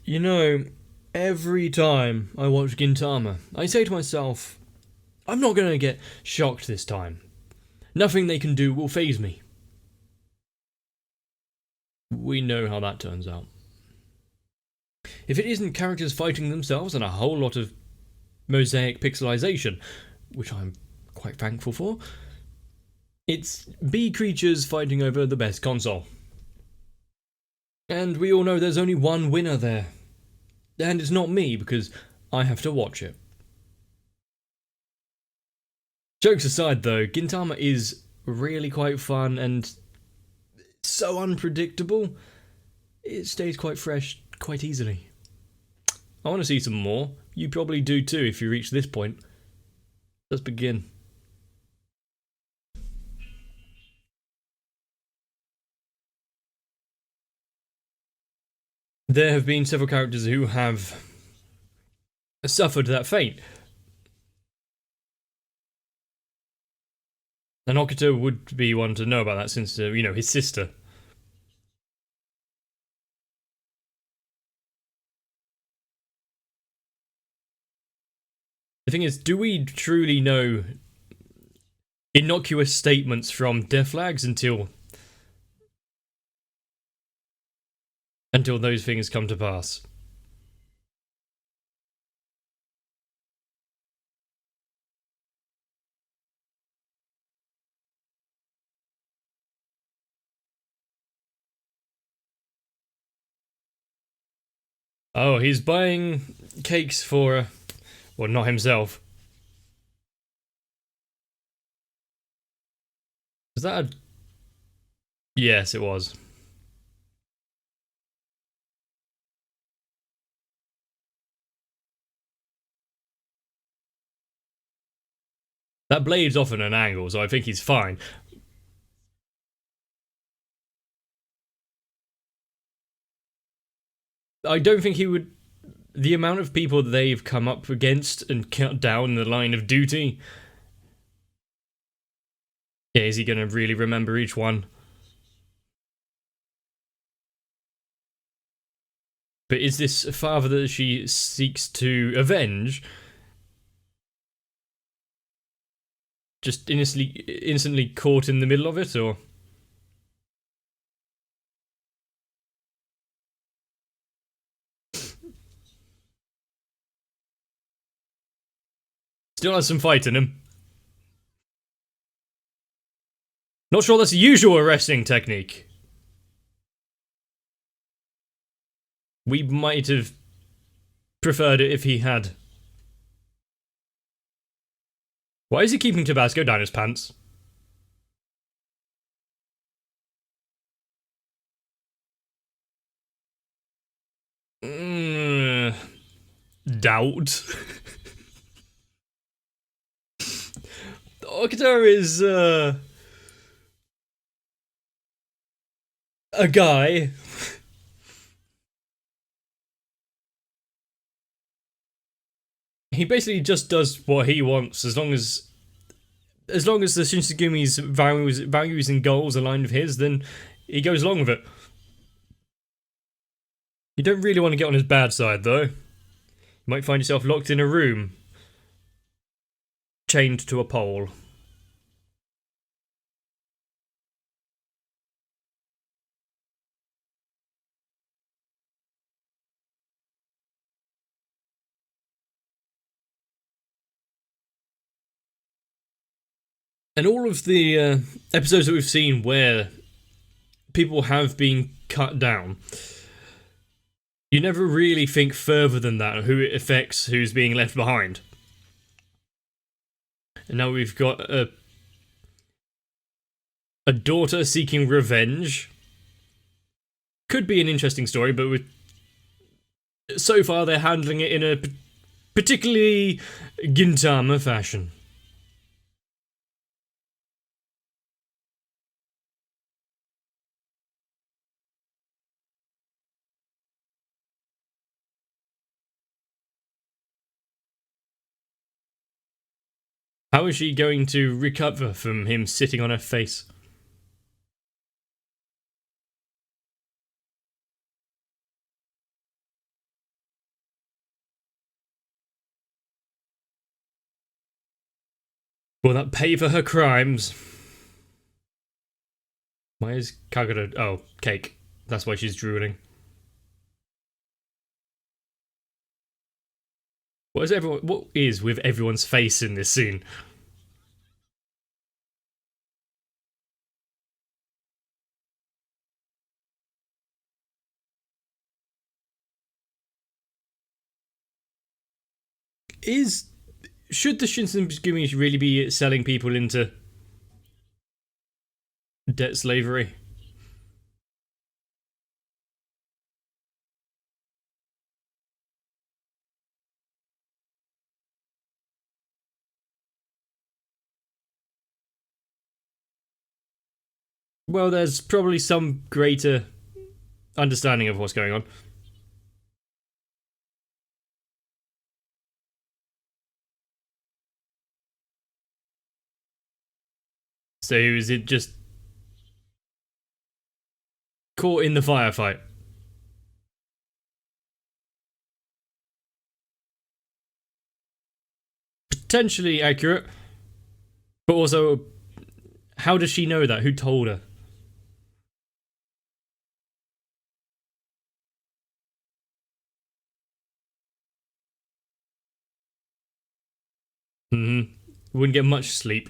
You know, every time I watch Gintama, I say to myself, I'm not going to get shocked this time. Nothing they can do will faze me. We know how that turns out. If it isn't characters fighting themselves and a whole lot of mosaic pixelization, which I'm quite thankful for, it's bee creatures fighting over the best console. And we all know there's only one winner there. And it's not me, because I have to watch it. Jokes aside though, Gintama is really quite fun and so unpredictable. It stays quite fresh quite easily. I want to see some more. You probably do too if you reach this point. Let's begin. There have been several characters who have suffered that fate. And Okito would be one to know about that since, his sister. The thing is, do we truly know innocuous statements from death flags until those things come to pass? Oh, he's buying cakes for, well, not himself. Was that a... Yes, it was. That blade's off at an angle, so I think he's fine. I don't think he would... The amount of people they've come up against and cut down the line of duty... Yeah, is he gonna really remember each one? But is this a father that she seeks to avenge? Just instantly caught in the middle of it, or...? Still has some fight in him. Not sure that's the usual arresting technique. We might have preferred it if he had. Why is he keeping Tabasco down his pants? Doubt. Okita is, a guy. He basically just does what he wants as long as the Shinsugumi's values and goals align with his, then he goes along with it. You don't really want to get on his bad side, though. You might find yourself locked in a room, chained to a pole. And all of the episodes that we've seen where people have been cut down, you never really think further than that, who it affects, who's being left behind. And now we've got a daughter seeking revenge. Could be an interesting story, but so far they're handling it in a particularly Gintama fashion. How is she going to recover from him sitting on her face? Will that pay for her crimes? Why is Kagura... Oh, cake. That's why she's drooling. What is with everyone's face in this scene? Should the Shinsengumi really be selling people into debt slavery? Well, there's probably some greater understanding of what's going on. So is it just caught in the firefight? Potentially accurate, but also, how does she know that? Who told her? Wouldn't get much sleep.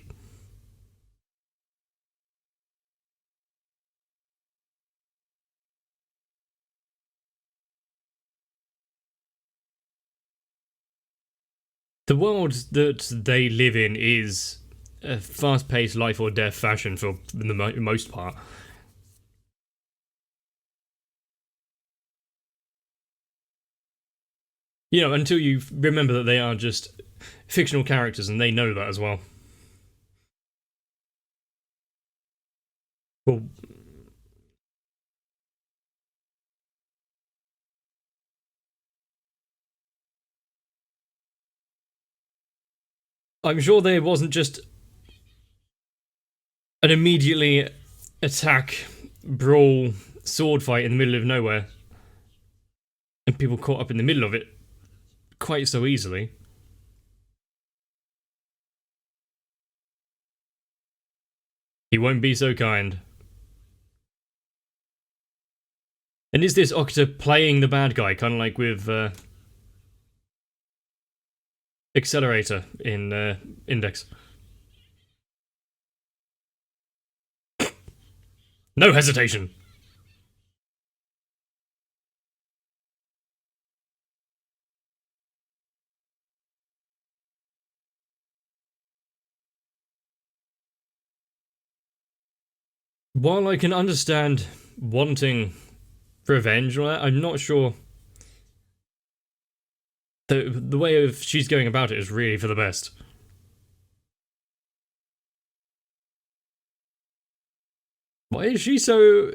The world that they live in is a fast-paced life or death fashion for the most part. You know, until you remember that they are just fictional characters and they know that as well. Well, I'm sure there wasn't just an immediately attack, brawl, sword fight in the middle of nowhere, and people caught up in the middle of it quite so easily. He won't be so kind. And is this Octa playing the bad guy, kind of like with Accelerator in Index? No hesitation! While I can understand wanting revenge, I'm not sure the way of she's going about it is really for the best. Why is she so...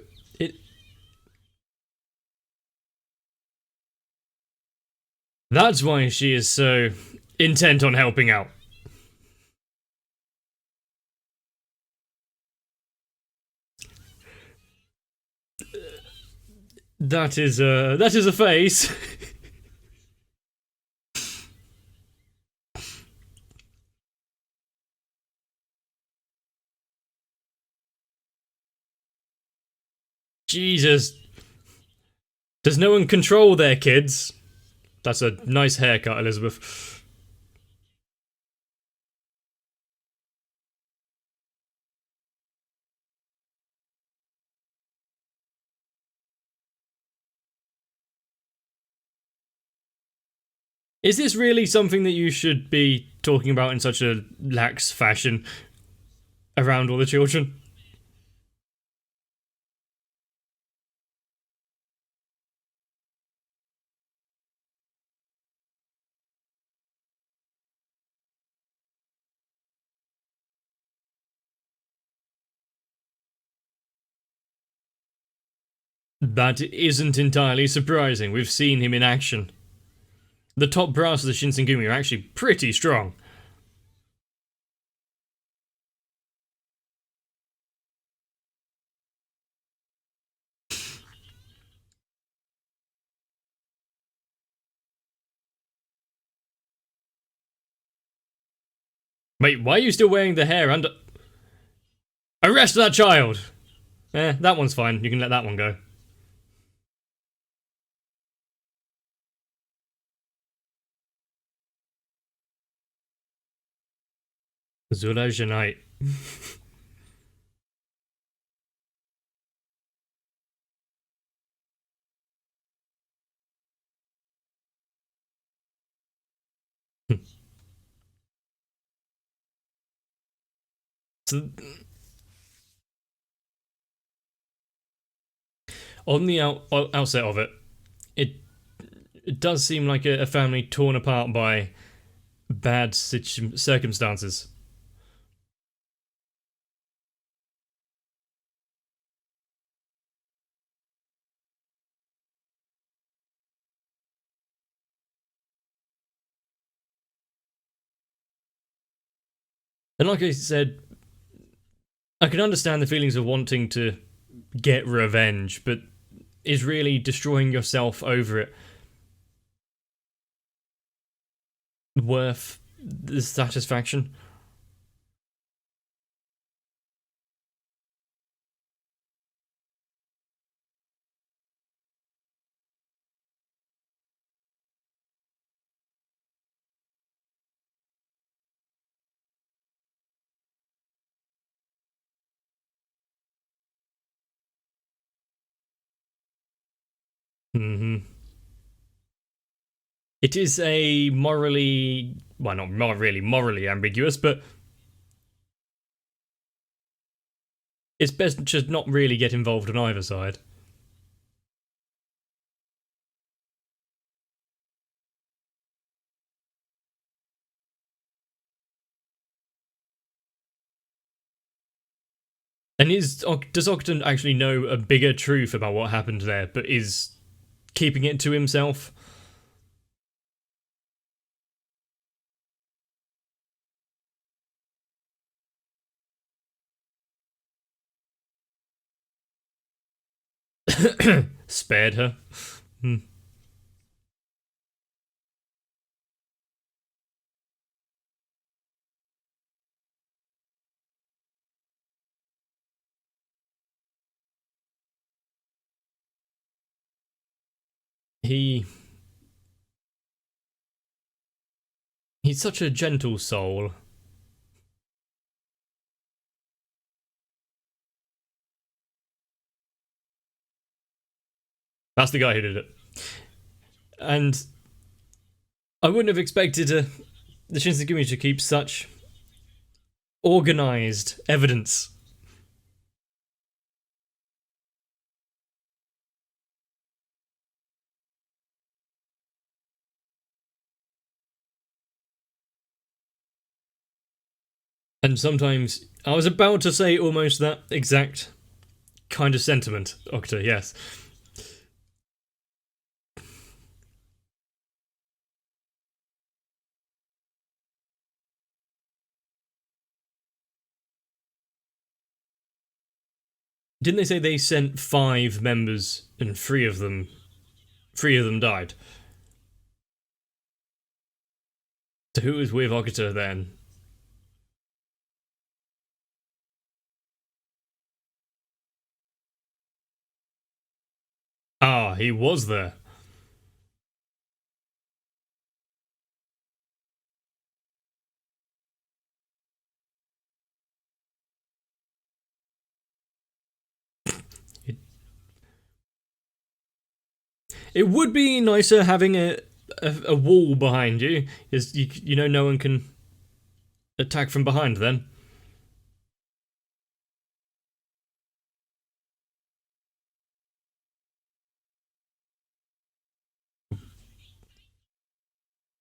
That's why she is so intent on helping out. That is a face. Jesus. Does no one control their kids? That's a nice haircut, Elizabeth. Is this really something that you should be talking about in such a lax fashion around all the children? That isn't entirely surprising. We've seen him in action. The top brass of the Shinsengumi are actually pretty strong. Wait, why are you still wearing the hair under... Arrest that child! That one's fine. You can let that one go. Zula Janite. So, on the outset of it, it does seem like a family torn apart by bad circumstances. And like I said, I can understand the feelings of wanting to get revenge, but is really destroying yourself over it worth the satisfaction? Mm-hmm. It is a morally, well, not really morally ambiguous, but it's best just not really get involved on either side. And does Ogden actually know a bigger truth about what happened there, but is keeping it to himself? Spared her. Hmm. He he's such a gentle soul. That's the guy who did it. And I wouldn't have expected the Shinsengumi to keep such organized evidence. And sometimes I was about to say almost that exact kind of sentiment, Octa, yes. Didn't they say they sent 5 members and 3 of them died? So who was with Ogata then? Ah, he was there. It, it would be nicer having a wall behind you, because you know no one can attack from behind then.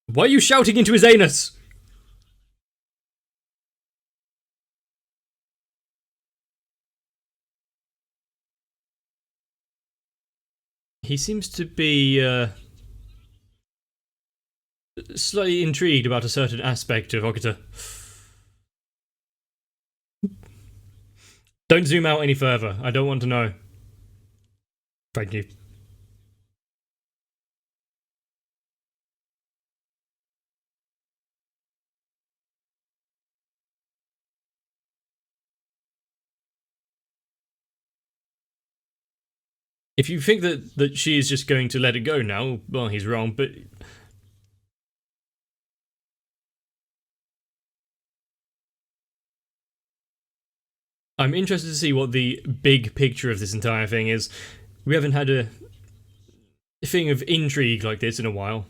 Why are you shouting into his anus? He seems to be slightly intrigued about a certain aspect of Ogata. Don't zoom out any further. I don't want to know. Thank you. If you think that she is just going to let it go now, well, he's wrong, but I'm interested to see what the big picture of this entire thing is. We haven't had a thing of intrigue like this in a while.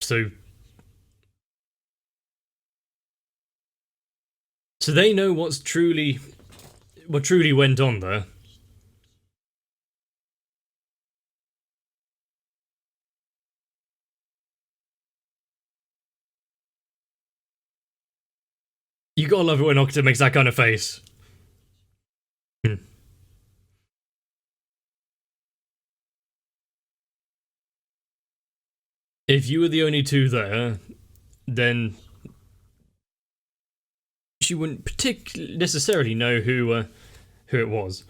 So, so they know what truly went on there. You gotta love it when Octa makes that kind of face. Hmm. If you were the only two there, then she wouldn't particularly necessarily know who it was.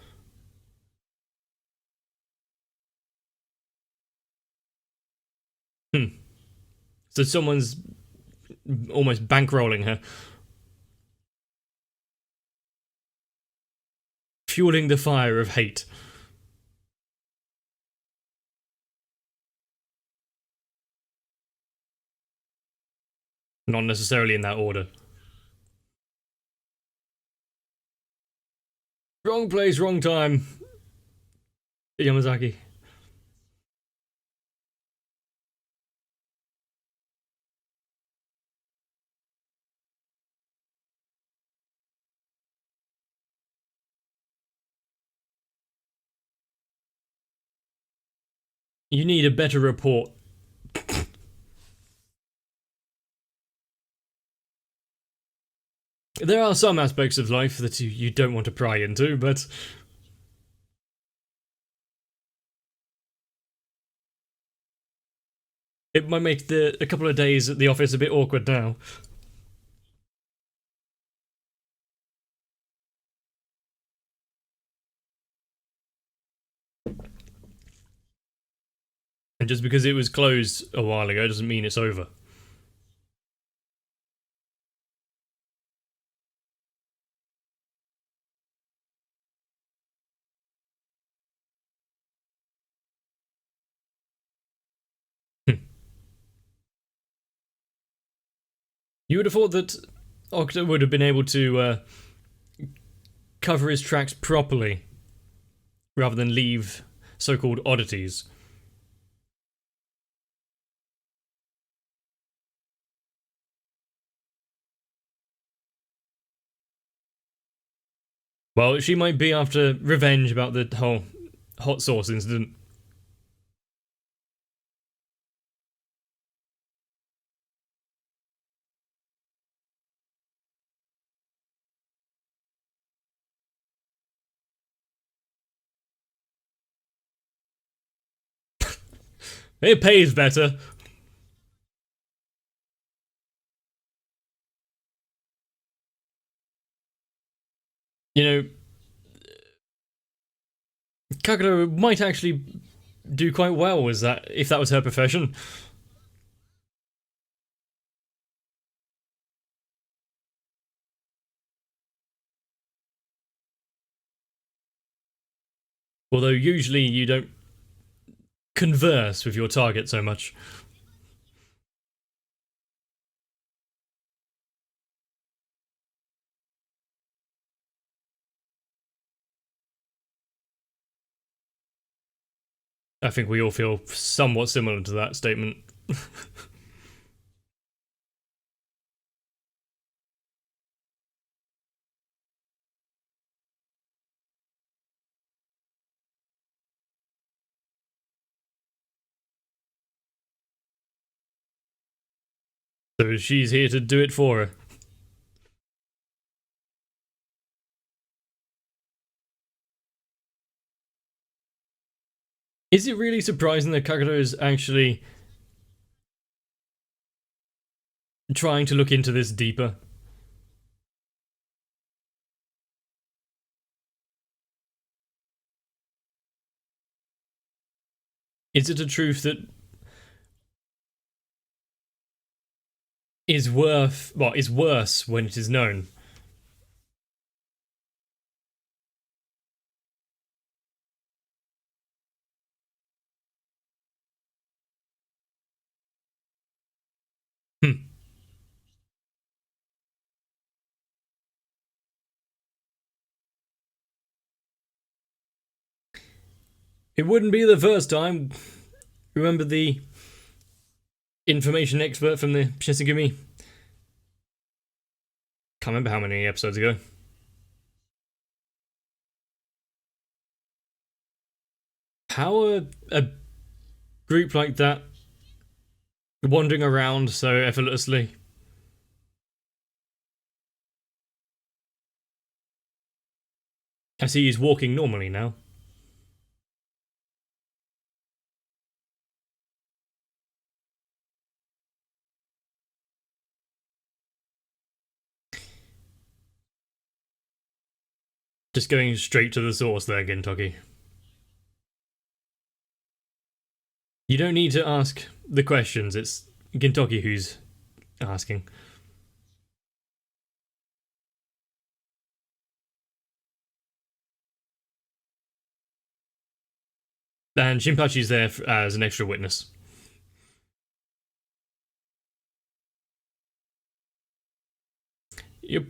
Hmm. So someone's almost bankrolling her, fueling the fire of hate. Not necessarily in that order. Wrong place, wrong time. Yamazaki. You need a better report. There are some aspects of life that you don't want to pry into, but it might make a couple of days at the office a bit awkward now. And just because it was closed a while ago doesn't mean it's over. You would have thought that Octa would have been able to cover his tracks properly rather than leave so-called oddities. Well, she might be after revenge about the whole hot sauce incident. It pays better. You know, Kagero might actually do quite well as that if that was her profession. Although usually you don't converse with your target so much. I think we all feel somewhat similar to that statement. So she's here to do it for her. Is it really surprising that Kagero is actually trying to look into this deeper? Is it a truth that is worse when it is known? Hmm. It wouldn't be the first time. Remember the information expert from the Shisegumi? Can't remember how many episodes ago. How a group like that wandering around so effortlessly? I see he's walking normally now. Just going straight to the source there, Gintoki. You don't need to ask the questions, it's Gintoki who's asking. And Shinpachi's there as an extra witness. You're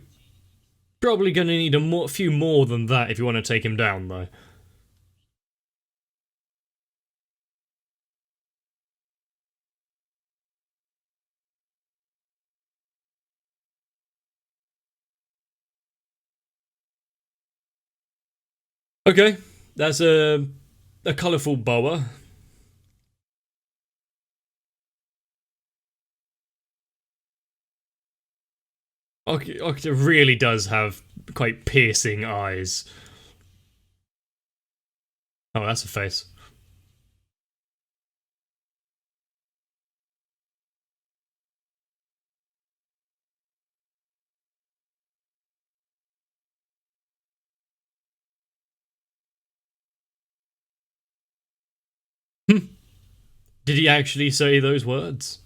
probably going to need a few more than that if you want to take him down, though. Okay, that's a colourful boa. Okita really does have quite piercing eyes. Oh, that's a face. Did he actually say those words?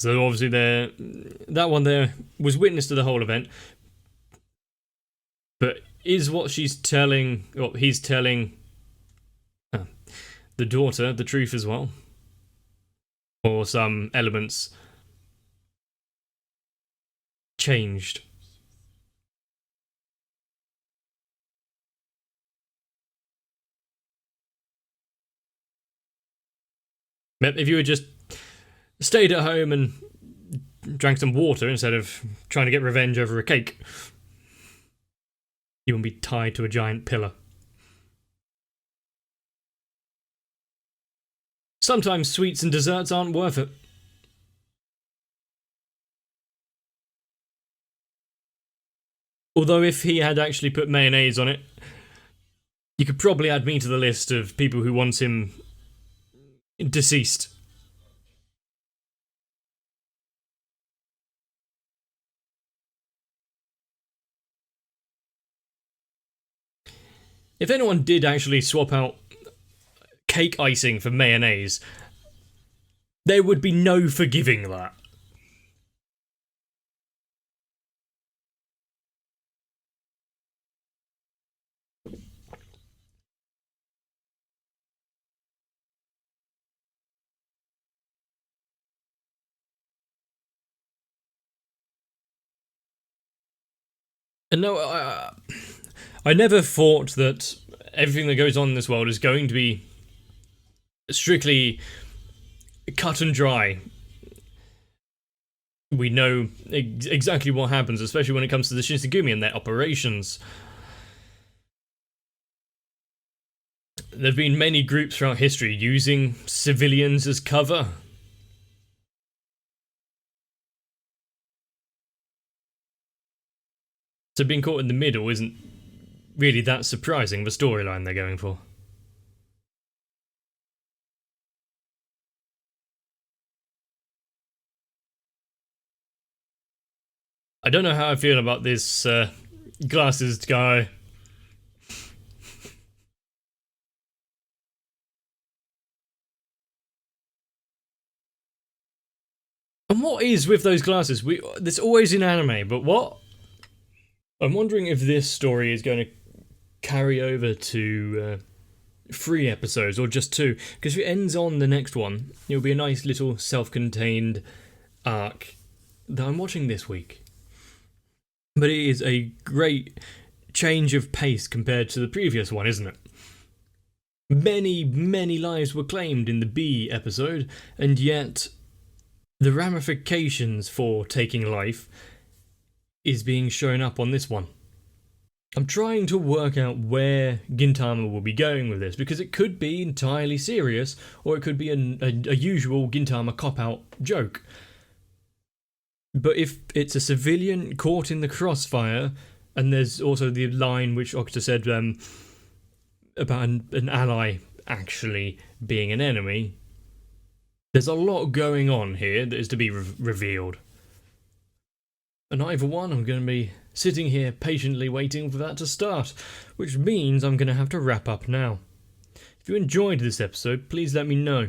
So obviously that one there was witness to the whole event. But is what she's telling, or he's telling the daughter the truth as well? Or some elements changed? If you had just stayed at home and drank some water instead of trying to get revenge over a cake, you wouldn't be tied to a giant pillar. Sometimes sweets and desserts aren't worth it. Although if he had actually put mayonnaise on it, you could probably add me to the list of people who want him deceased. If anyone did actually swap out cake icing for mayonnaise, there would be no forgiving that. And no, I never thought that everything that goes on in this world is going to be strictly cut and dry. We know exactly what happens, especially when it comes to the Shinigami and their operations. There have been many groups throughout history using civilians as cover. So being caught in the middle isn't really that surprising, the storyline they're going for. I don't know how I feel about this glasses guy. And what is with those glasses? There's always in anime, but what? I'm wondering if this story is going to carry over to 3 episodes or just 2, because if it ends on the next one, it'll be a nice little self-contained arc that I'm watching this week. But it is a great change of pace compared to the previous one, isn't it? Many, many lives were claimed in the B episode, and yet the ramifications for taking life is being shown up on this one. I'm trying to work out where Gintama will be going with this, because it could be entirely serious, or it could be a usual Gintama cop-out joke. But if it's a civilian caught in the crossfire, and there's also the line which Okta said about an ally actually being an enemy, there's a lot going on here that is to be revealed. And either one, I'm going to be sitting here patiently waiting for that to start, which means I'm going to have to wrap up now. If you enjoyed this episode, please let me know.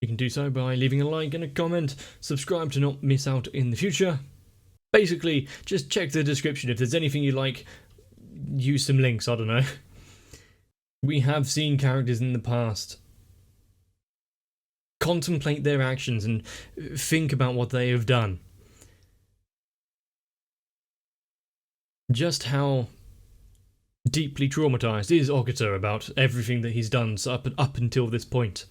You can do so by leaving a like and a comment, subscribe to not miss out in the future. Basically, just check the description. If there's anything you like, use some links, I don't know. We have seen characters in the past contemplate their actions and think about what they have done. Just how deeply traumatized is Ogata about everything that he's done up until this point?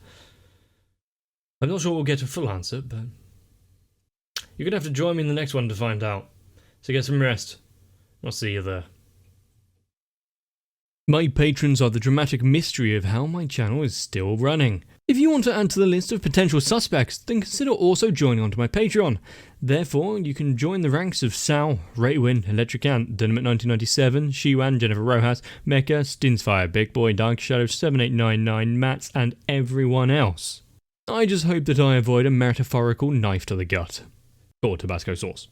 I'm not sure we'll get a full answer, but you're gonna have to join me in the next one to find out. So get some rest. I'll see you there. My patrons are the dramatic mystery of how my channel is still running. If you want to add to the list of potential suspects, then consider also joining onto my Patreon. Therefore, you can join the ranks of Sal, Raywin, Electric Ant, Dynamite 1997, Shiwan, Jennifer Rojas, Mecha, Stinsfire, Big Boy, Dark Shadow 7899, Mats, and everyone else. I just hope that I avoid a metaphorical knife to the gut. Or Tabasco sauce.